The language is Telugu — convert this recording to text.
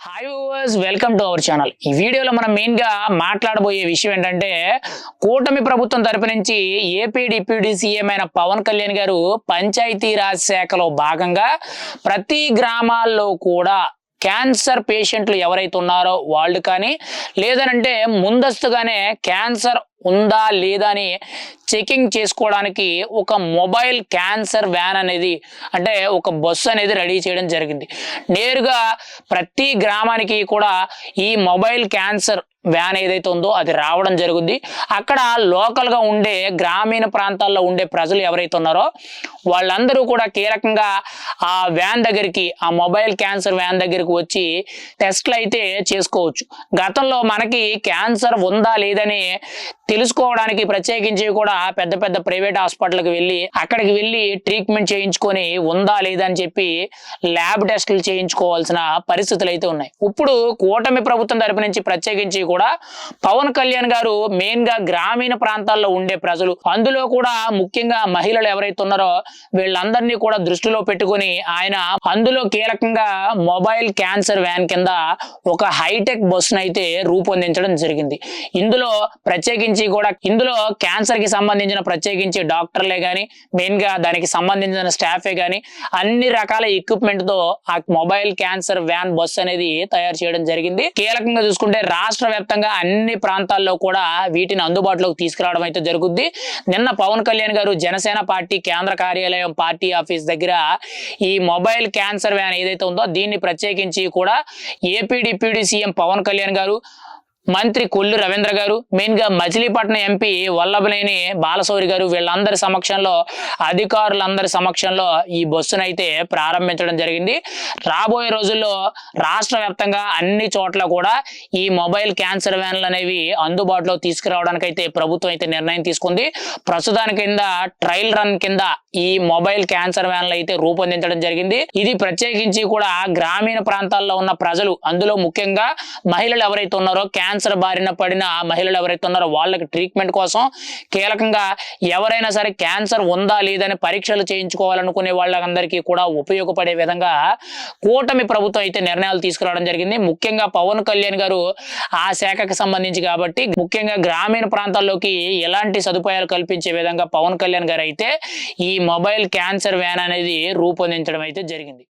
Hi viewers, welcome to our channel. ఈ వీడియోలో మనం మెయిన్గా మాట్లాడబోయే విషయం ఏంటంటే, కూటమి ప్రభుత్వం తరపు నుంచి ఏపీ డిప్యూటీ సీఎం అయిన పవన్ కళ్యాణ్ గారు పంచాయతీరాజ్ శాఖలో భాగంగా ప్రతి గ్రామాల్లో కూడా క్యాన్సర్ పేషెంట్లు ఎవరైతే ఉన్నారో వాళ్ళు కానీ, లేదనంటే ముందస్తుగానే క్యాన్సర్ ఉందా లేదా అని చెకింగ్ చేసుకోవడానికి ఒక మొబైల్ క్యాన్సర్ వ్యాన్ అనేది, అంటే ఒక బస్సు అనేది రెడీ చేయడం జరిగింది. నేరుగా ప్రతి గ్రామానికి కూడా ఈ మొబైల్ క్యాన్సర్ వ్యాన్ ఏదైతే ఉందో అది రావడం జరుగుద్ది. అక్కడ లోకల్గా ఉండే గ్రామీణ ప్రాంతాల్లో ఉండే ప్రజలు ఎవరైతే ఉన్నారో వాళ్ళందరూ కూడా కీలకంగా ఆ వ్యాన్ దగ్గరికి, ఆ మొబైల్ క్యాన్సర్ వ్యాన్ దగ్గరికి వచ్చి టెస్ట్లు అయితే చేసుకోవచ్చు. గతంలో మనకి క్యాన్సర్ ఉందా లేదని తెలుసుకోవడానికి ప్రత్యేకించి కూడా పెద్ద పెద్ద ప్రైవేట్ హాస్పిటల్కి వెళ్ళి అక్కడికి వెళ్ళి ట్రీట్మెంట్ చేయించుకొని ఉందా లేదా అని చెప్పి ల్యాబ్ టెస్టులు చేయించుకోవాల్సిన పరిస్థితులు అయితే ఉన్నాయి. ఇప్పుడు కూటమి ప్రభుత్వం తరపు నుంచి ప్రత్యేకించి కూడా పవన్ కళ్యాణ్ గారు మెయిన్ గా గ్రామీణ ప్రాంతాల్లో ఉండే ప్రజలు, అందులో కూడా ముఖ్యంగా మహిళలు ఎవరైతే ఉన్నారో వీళ్ళందరినీ కూడా దృష్టిలో పెట్టుకుని ఆయన అందులో కీలకంగా మొబైల్ క్యాన్సర్ వ్యాన్ కింద ఒక హైటెక్ బస్సును అయితే రూపొందించడం జరిగింది. ఇందులో ప్రత్యేకించి కూడా ఇందులో క్యాన్సర్ కి సంబంధించిన ప్రత్యేకించి డాక్టర్లే గాని, మెయిన్ గా దానికి సంబంధించిన స్టాఫే గాని అన్ని రకాల ఎక్విప్మెంట్ తో ఆ మొబైల్ క్యాన్సర్ వ్యాన్ బస్సు అనేది తయారు చేయడం జరిగింది. కీలకంగా చూసుకుంటే రాష్ట్ర వ్యాప్తంగా అన్ని ప్రాంతాల్లో కూడా వీటిని అందుబాటులోకి తీసుకురావడం అయితే జరుగుద్ది. నిన్న పవన్ కళ్యాణ్ గారు జనసేన పార్టీ కేంద్ర కార్యాలయం పార్టీ ఆఫీస్ దగ్గర ఈ మొబైల్ క్యాన్సర్ వ్యాన్ ఏదైతే ఉందో దీన్ని ప్రత్యేకించి కూడా AP deputy CM Pawan Kalyan గారు, మంత్రి కొల్లు రవీంద్ర గారు, మెయిన్ గా మచిలీపట్నం ఎంపీ వల్లభనేని బాలశౌరి గారు వీళ్ళందరి సమక్షంలో, అధికారులందరి సమక్షంలో ఈ బస్సును అయితే ప్రారంభించడం జరిగింది. రాబోయే రోజుల్లో రాష్ట్ర వ్యాప్తంగా అన్ని చోట్ల కూడా ఈ మొబైల్ క్యాన్సర్ వ్యాన్లు అనేవి అందుబాటులో తీసుకురావడానికి అయితే ప్రభుత్వం అయితే నిర్ణయం తీసుకుంది. ప్రస్తుతానికి కింద ట్రయల్ రన్ కింద ఈ మొబైల్ క్యాన్సర్ వ్యాన్లు అయితే రూపొందించడం జరిగింది. ఇది ప్రత్యేకించి కూడా గ్రామీణ ప్రాంతాల్లో ఉన్న ప్రజలు, అందులో ముఖ్యంగా మహిళలు ఎవరైతే ఉన్నారో, క్యాన్సర్ బారిన పడిన మహిళలు ఎవరైతే ఉన్నారో వాళ్ళకి ట్రీట్మెంట్ కోసం, కీలకంగా ఎవరైనా సరే క్యాన్సర్ ఉందా లేదని పరీక్షలు చేయించుకోవాలనుకునే వాళ్ళందరికీ కూడా ఉపయోగపడే విధంగా కూటమి ప్రభుత్వం అయితే నిర్ణయాలు తీసుకురావడం జరిగింది. ముఖ్యంగా పవన్ కళ్యాణ్ గారు ఆ శాఖకు సంబంధించి కాబట్టి ముఖ్యంగా గ్రామీణ ప్రాంతాల్లోకి ఎలాంటి సదుపాయాలు కల్పించే విధంగా పవన్ కళ్యాణ్ గారు అయితే ఈ మొబైల్ క్యాన్సర్ వ్యాన్ అనేది రూపొందించడం అయితే జరిగింది.